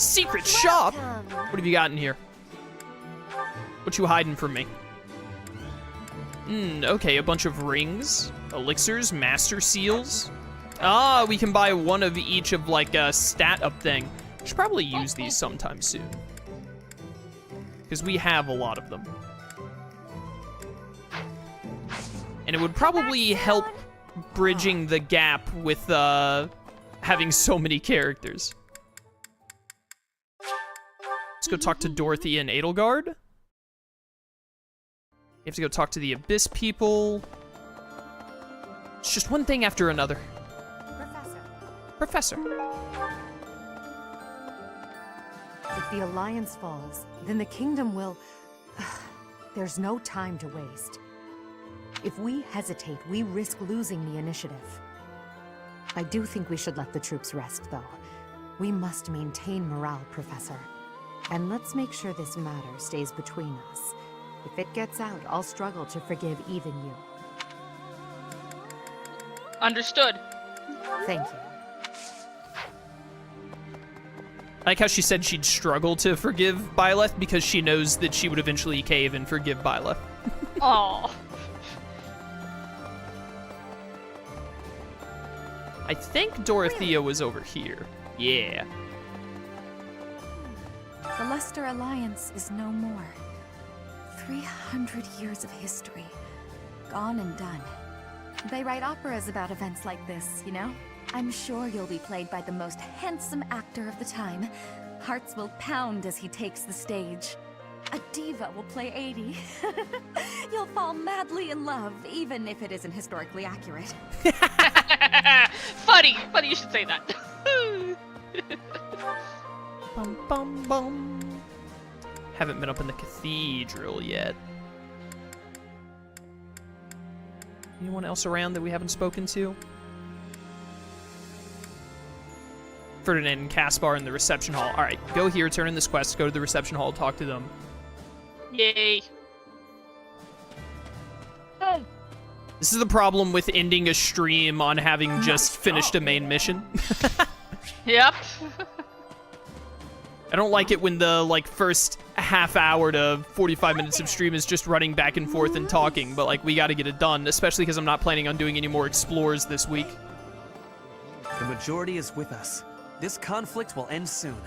Secret shop? What have you got in here? What you hiding from me? Okay, a bunch of rings, elixirs, master seals. Ah, we can buy one of each of like a stat up thing. Should probably use these sometime soon. Because we have a lot of them. And it would probably help bridging the gap with having so many characters. Let's go talk to Dorothy and Edelgard. You have to go talk to the Abyss people. It's just one thing after another. Professor. If the Alliance falls, then the kingdom will... There's no time to waste. If we hesitate, we risk losing the initiative. I do think we should let the troops rest, though. We must maintain morale, Professor. And let's make sure this matter stays between us. If it gets out, I'll struggle to forgive even you. Understood. Thank you. I like how she said she'd struggle to forgive Byleth because she knows that she would eventually cave and forgive Byleth. Aww. I think Dorothea was over here. Yeah. The Luster Alliance is no more. 300 years of history. Gone and done. They write operas about events like this, you know? I'm sure you'll be played by the most handsome actor of the time. Hearts will pound as he takes the stage. A diva will play 80. You'll fall madly in love, even if it isn't historically accurate. Funny you should say that. Bum, bum, bum. Haven't been up in the cathedral yet. Anyone else around that we haven't spoken to? Ferdinand and Caspar in the reception hall. All right, go here, turn in this quest, go to the reception hall, talk to them. Yay. Oh. This is the problem with ending a stream on having just finished a main mission. Yep. I don't like it when the first half hour to 45 minutes of stream is just running back and forth and talking, but we got to get it done, especially because I'm not planning on doing any more explores this week. The majority is with us. This conflict will end soon.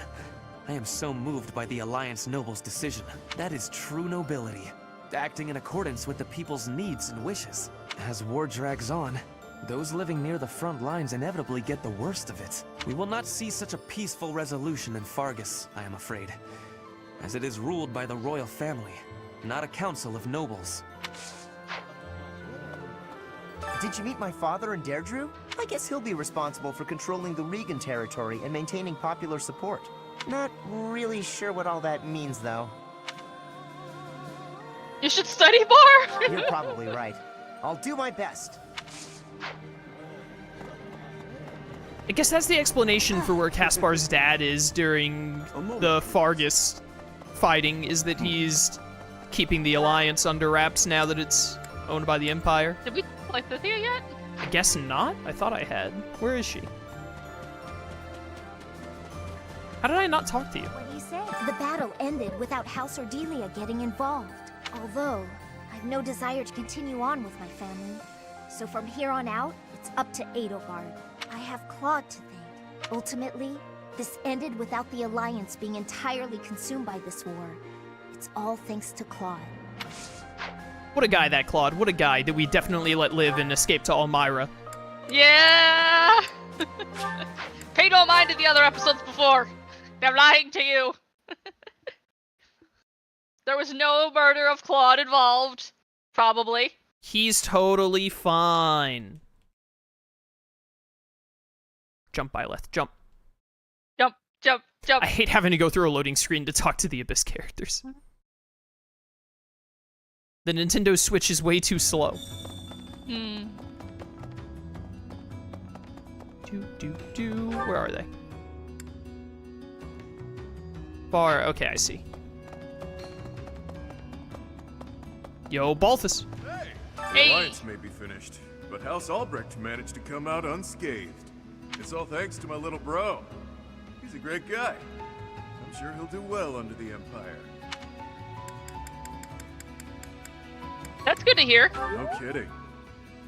I am so moved by the Alliance Noble's decision. That is true nobility, acting in accordance with the people's needs and wishes. As war drags on, those living near the front lines inevitably get the worst of it. We will not see such a peaceful resolution in Fargus, I am afraid, as it is ruled by the royal family, not a council of nobles. Did you meet my father in Deirdre? I guess he'll be responsible for controlling the Regan territory and maintaining popular support. Not really sure what all that means, though. You should study more. You're probably right. I'll do my best. I guess that's the explanation for where Caspar's dad is during the Fargus fighting, is that he's keeping the Alliance under wraps now that it's owned by the Empire. Did we play Thythia yet? I guess not. I thought I had. Where is she? How did I not talk to you? What he said. The battle ended without House Ordelia getting involved. Although, I've no desire to continue on with my family. So from here on out, it's up to Edelgard. I have Claude to thank. Ultimately, this ended without the Alliance being entirely consumed by this war. It's all thanks to Claude. What a guy, that Claude. What a guy that we definitely let live and escape to Almyra. Yeah! Pay no mind to the other episodes before. They're lying to you. There was no murder of Claude involved. Probably. He's totally fine. Jump, Byleth. Jump. Jump, jump, jump. I hate having to go through a loading screen to talk to the Abyss characters. The Nintendo Switch is way too slow. Where are they? Far. Okay, I see. Yo, Balthus. The alliance may be finished, but House Albrecht managed to come out unscathed. It's all thanks to my little bro. He's a great guy. sure he'll do well under the Empire. That's good to hear. No kidding.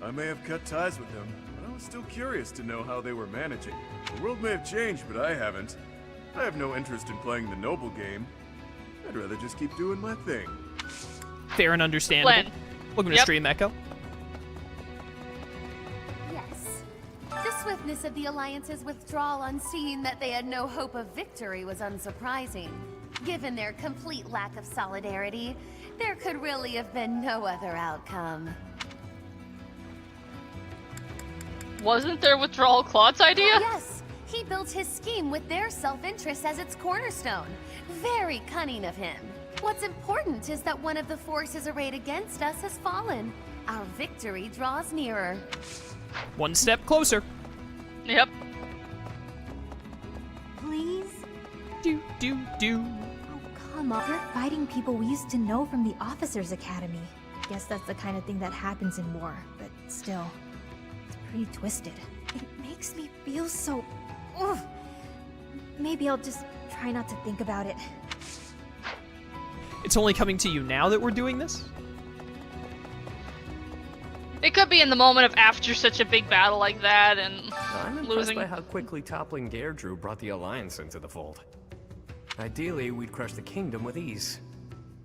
I may have cut ties with them, but I was still curious to know how they were managing. The world may have changed, but I haven't. I have no interest in playing the noble game. I'd rather just keep doing my thing. Fair and understandable. Plan. Welcome to Stream Echo. Yes. The swiftness of the Alliance's withdrawal on seeing that they had no hope of victory was unsurprising. Given their complete lack of solidarity, there could really have been no other outcome. Wasn't their withdrawal Claude's idea? Yes, he built his scheme with their self-interest as its cornerstone. Very cunning of him. What's important is that one of the forces arrayed against us has fallen. Our victory draws nearer. One step closer. Yep. Please? Do, do, do. Oh, come on. You're fighting people we used to know from the Officers' Academy. Guess that's the kind of thing that happens in war, but still, it's pretty twisted. It makes me feel so... Ugh. Maybe I'll just try not to think about it. It's only coming to you now that we're doing this? It could be in the moment of after such a big battle like that and I'm impressed losing. by how quickly toppling Garreg brought the Alliance into the fold. Ideally, we'd crush the kingdom with ease.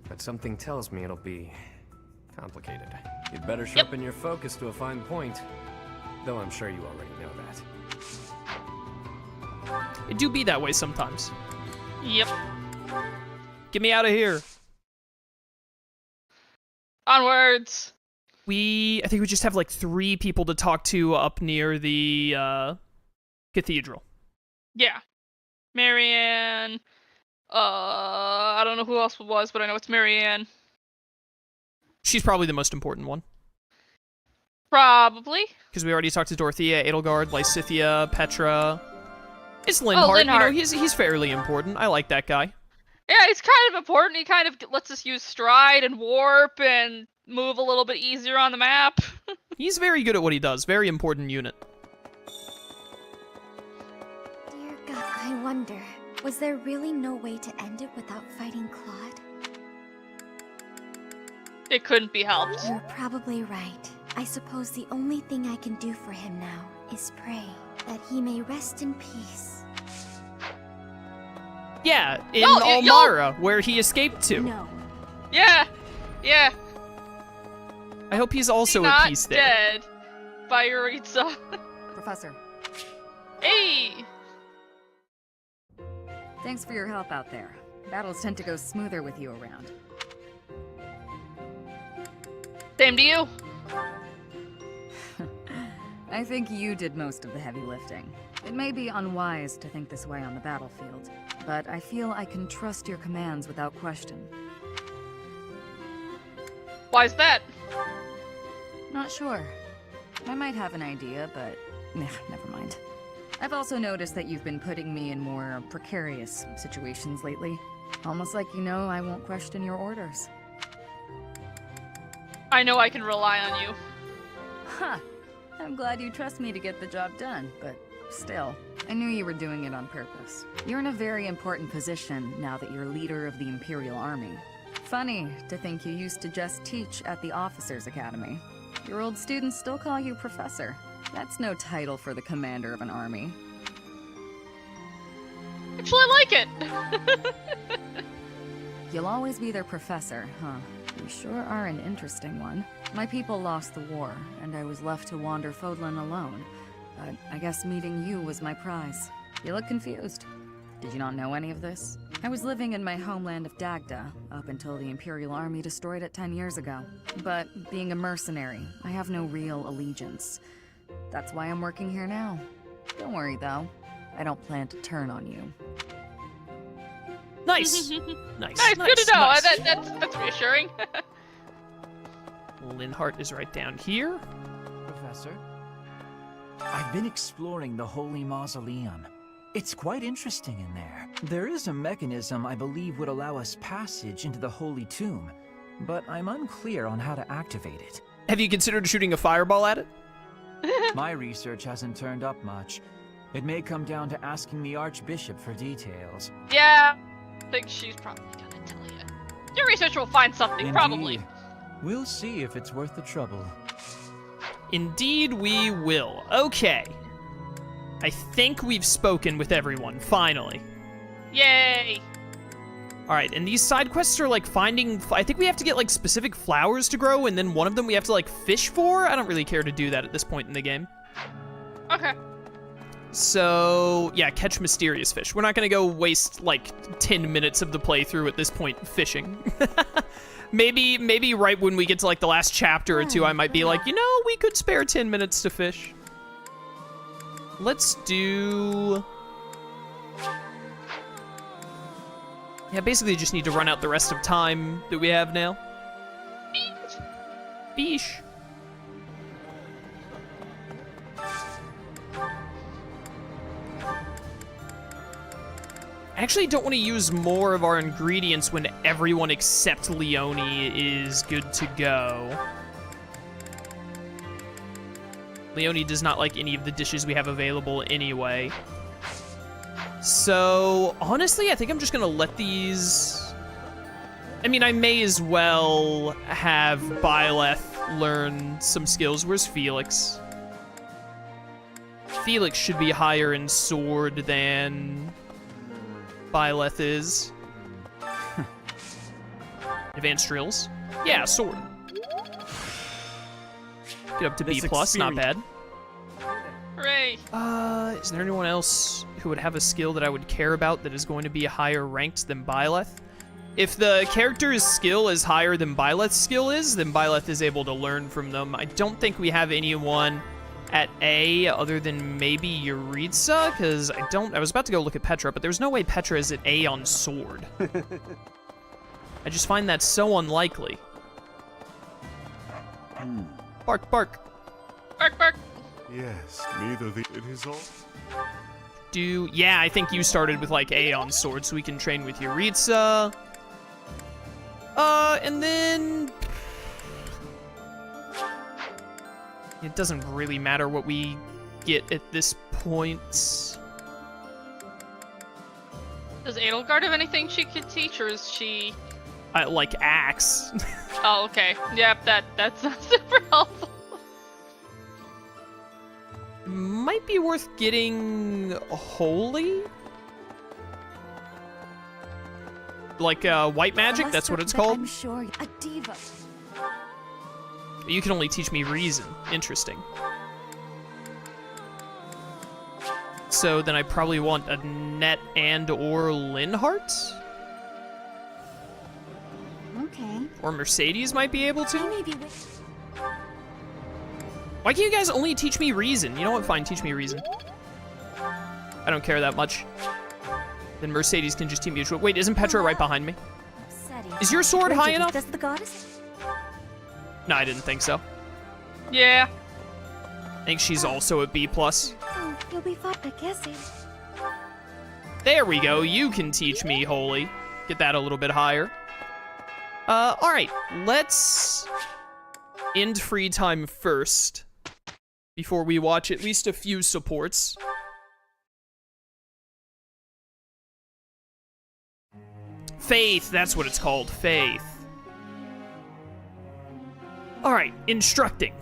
But something tells me it'll be complicated. You'd better sharpen your focus to a fine point. Though I'm sure you already know that. It do be that way sometimes. Yep. Get me out of here. Onwards. I think we just have like 3 people to talk to up near the cathedral. Yeah. Marianne. I don't know who else it was, but I know it's Marianne. She's probably the most important one. Probably. Because we already talked to Dorothea, Edelgard, Lysithea, Petra. It's Linhardt. Linhardt. You know, he's fairly important. I like that guy. Yeah, he's kind of important. He kind of lets us use stride and warp and move a little bit easier on the map. He's very good at what he does. Very important unit. Dear God, I wonder, was there really no way to end it without fighting Claude? It couldn't be helped. You're probably right. I suppose the only thing I can do for him now is pray that he may rest in peace. Yeah, in No, Almara, where he escaped to. No. Yeah. Yeah. I hope he's also Not at peace there. dead. By Yuritsa. Professor, Hey! thanks for your help out there. Battles tend to go smoother with you around. Same to you. I think you did most of the heavy lifting. It may be unwise to think this way on the battlefield, but I feel I can trust your commands without question. Why's that? Not sure. I might have an idea, but never mind. I've also noticed that you've been putting me in more precarious situations lately. Almost like you know I won't question your orders. I know I can rely on you. Ha! I'm glad you trust me to get the job done, but still, I knew you were doing it on purpose. You're in a very important position now that you're leader of the Imperial Army. Funny to think you used to just teach at the Officers' Academy. Your old students still call you Professor. That's no title for the commander of an army. Actually, I like it. You'll always be their professor, huh? You sure are an interesting one. My people lost the war, and I was left to wander Fódlan alone. But I guess meeting you was my prize. You look confused. Did you not know any of this? I was living in my homeland of Dagda, up until the Imperial Army destroyed it 10 years ago. But being a mercenary, I have no real allegiance. That's why I'm working here now. Don't worry, though. I don't plan to turn on you. Nice. Nice. Nice, good to know. Nice. That's reassuring. Linhardt is right down here. Professor, I've been exploring the Holy Mausoleum. It's quite interesting in there. There is a mechanism I believe would allow us passage into the Holy Tomb, but I'm unclear on how to activate it. Have you considered shooting a fireball at it? My research hasn't turned up much. It may come down to asking the Archbishop for details. Yeah. think she's probably gonna tell you. Your researcher will find something, probably. Indeed. We'll see if it's worth the trouble. Indeed we will. Okay. I think we've spoken with everyone, finally. Yay! Alright, and these side quests are like finding... I think we have to get like specific flowers to grow, and then one of them we have to like fish for? I don't really care to do that at this point in the game. Okay. So, yeah, catch mysterious fish. We're not gonna go waste like 10 minutes of the playthrough at this point fishing. Maybe right when we get to like the last chapter or two, I might be like, you know, we could spare 10 minutes to fish. Let's do... Yeah, basically just need to run out the rest of time that we have now. Beesh. I actually don't want to use more of our ingredients when everyone except Leone is good to go. Leone does not like any of the dishes we have available anyway. So, honestly, I think I'm just gonna let these... I mean, I may as well have Byleth learn some skills. Where's Felix? Felix should be higher in sword than Byleth is. Advanced drills. Yeah, sword. Get up to B+, not bad. Hooray! Is there anyone else who would have a skill that I would care about that is going to be higher ranked than Byleth? If the character's skill is higher than Byleth's skill is, then Byleth is able to learn from them. I don't think we have anyone at A other than maybe Yuritsa, because I was about to go look at Petra, but there's no way Petra is at A on sword. I just find that so unlikely. Bark, bark. Bark, bark. Yes, neither the... It is all... Yeah, I think you started with, like, A on sword, so we can train with Yuritsa. And then... It doesn't really matter what we get at this point. Does Edelgard have anything she could teach, or is she... Like, axe. Oh, okay. Yep, that's not super helpful. Might be worth getting holy? Like, white magic? That's what it's called? I'm sure a diva. You can only teach me reason. Interesting. So then I probably want a Net and or Linhart? Okay. Or Mercedes might be able to? Maybe Why can't you guys only teach me reason? You know what? Fine, teach me reason. I don't care that much. Then Mercedes can just teach me. Wait, isn't Petra right behind me? Is your sword high enough? Does the goddess? No, I didn't think so. Yeah. I think she's also a B+. Oh, you'll be fine, I guess. There we go. You can teach me holy. Get that a little bit higher. Alright. Let's end free time first before we watch at least a few supports. Faith, that's what it's called. Faith. Alright, instructing.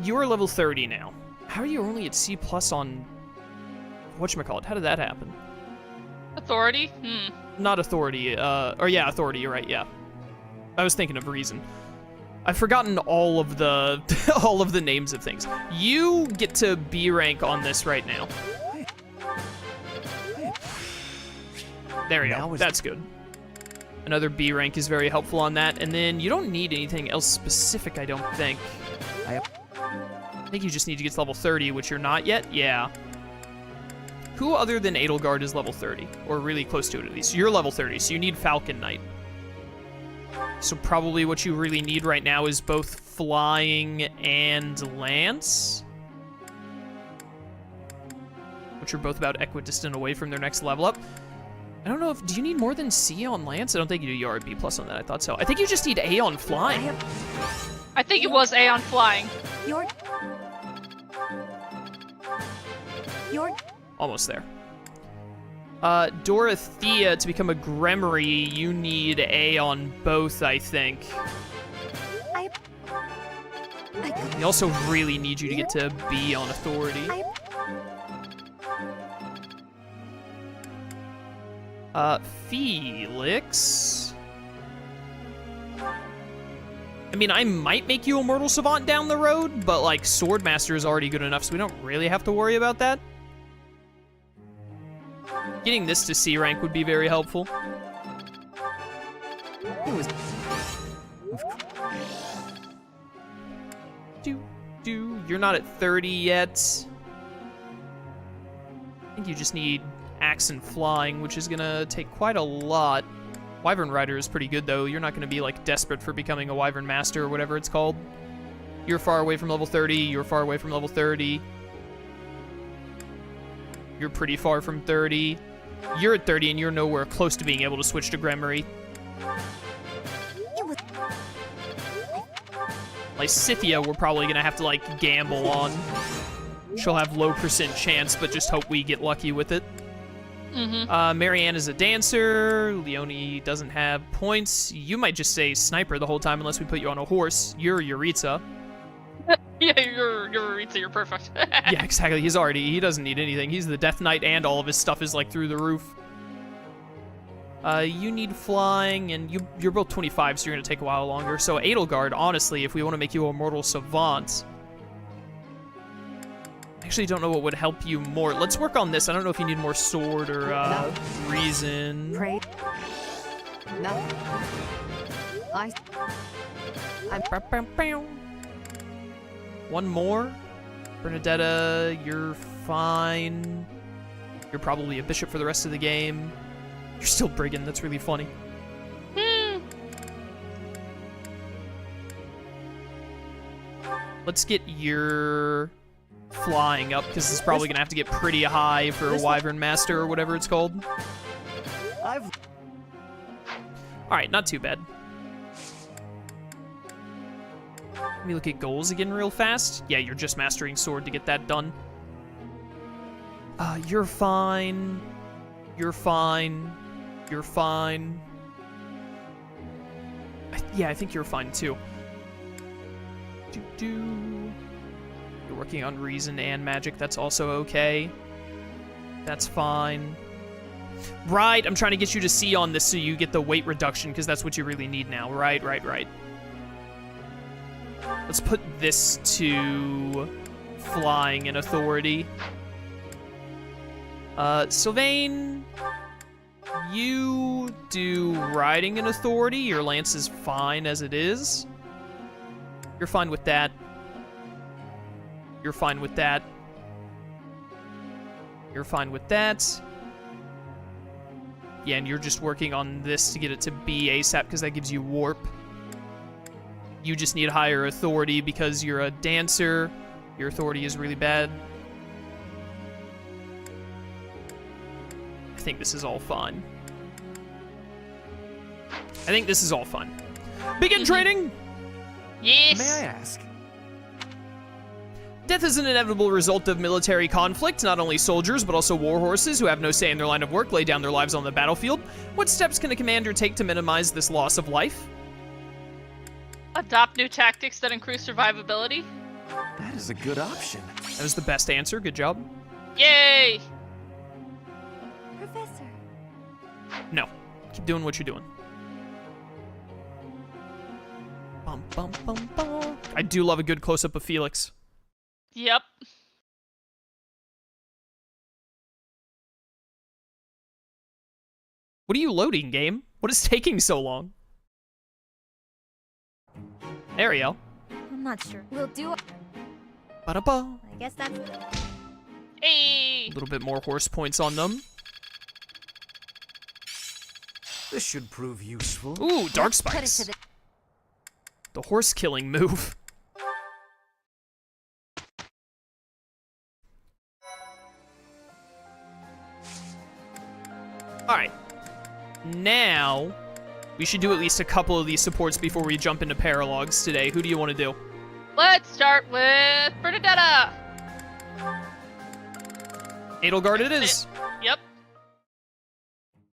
You're level 30 now. How are you only at C+ on... Whatchamacallit? How did that happen? Authority? Not authority, or yeah, authority, you're right, yeah. I was thinking of reason. I've forgotten all of the all of the names of things. You get to B rank on this right now. There we go. That's good. Another B rank is very helpful on that, and then you don't need anything else specific, I don't think. I think you just need to get to level 30, which you're not yet. Yeah. Who other than Edelgard is level 30? Or really close to it, at least. You're level 30, so you need Falcon Knight. So probably what you really need right now is both flying and lance, which are both about equidistant away from their next level up. I don't know if... Do you need more than C on lance? I don't think you do. You are a B+ on that. I thought so. I think you just need A on flying. I think it was A on flying. You're Almost there. Dorothea, to become a Gremory, you need A on both, I think. We also really need you to get to B on Authority. Felix... I mean, I might make you a Mortal Savant down the road, but, like, Swordmaster is already good enough, so we don't really have to worry about that. Getting this to C rank would be very helpful. You're not at 30 yet. I think you just need Axe and Flying, which is gonna take quite a lot. Wyvern Rider is pretty good, though. You're not gonna be, like, desperate for becoming a Wyvern Master or whatever it's called. You're far away from level 30. You're far away from level 30. You're pretty far from 30. You're at 30, and you're nowhere close to being able to switch to Gremory. Lysithea, we're probably gonna have to, like, gamble on. She'll have low % chance, but just hope we get lucky with it. Marianne is a dancer. Leonie doesn't have points. You might just say sniper the whole time unless we put you on a horse. You're Yuritsa. Yeah, you're Yuritsa, you're perfect. Yeah, exactly. He doesn't need anything. He's the Death Knight, and all of his stuff is, like, through the roof. You need flying, and you're both 25, so you're gonna take a while longer. So Edelgard, honestly, if we want to make you a Mortal Savant, I actually don't know what would help you more. Let's work on this. I don't know if you need more sword or reason. Pray. No. One more. Bernadetta, you're fine. You're probably a bishop for the rest of the game. You're still Brigand. That's really funny. Let's get your flying up, because it's probably going to have to get pretty high for a Wyvern Master or whatever it's called. Alright, not too bad. Let me look at goals again real fast. Yeah, you're just mastering sword to get that done. You're fine. You're fine. You're fine. Yeah, I think you're fine too. You're working on reason and magic. That's also okay. That's fine. Right, I'm trying to get you to C on this so you get the weight reduction, because that's what you really need now. Right. Let's put this to flying and authority. Sylvain, you do riding and authority. Your lance is fine as it is. You're fine with that. You're fine with that. You're fine with that. Yeah, and you're just working on this to get it to be ASAP, because that gives you warp. You just need higher authority because you're a dancer. Your authority is really bad. I think this is all fine. Begin training! Yes! May I ask? Death is an inevitable result of military conflict. Not only soldiers, but also war horses who have no say in their line of work lay down their lives on the battlefield. What steps can a commander take to minimize this loss of life? Adopt new tactics that increase survivability. That is a good option. That was the best answer. Good job. Yay! Professor. No. Keep doing what you're doing. Bum, bum, bum, bum. I do love a good close-up of Felix. Yep. What are you loading, game? What is taking so long? Ariel. I'm not sure. We'll do. Ba-da-ba. I guess that's. Hey! A little bit more horse points on them. This should prove useful. Ooh, Dark Put it to Spikes. the. The horse killing move. Alright. Now, we should do at least a couple of these supports before we jump into paralogs today. Who do you want to do? Let's start with Bernadetta! Edelgard it is.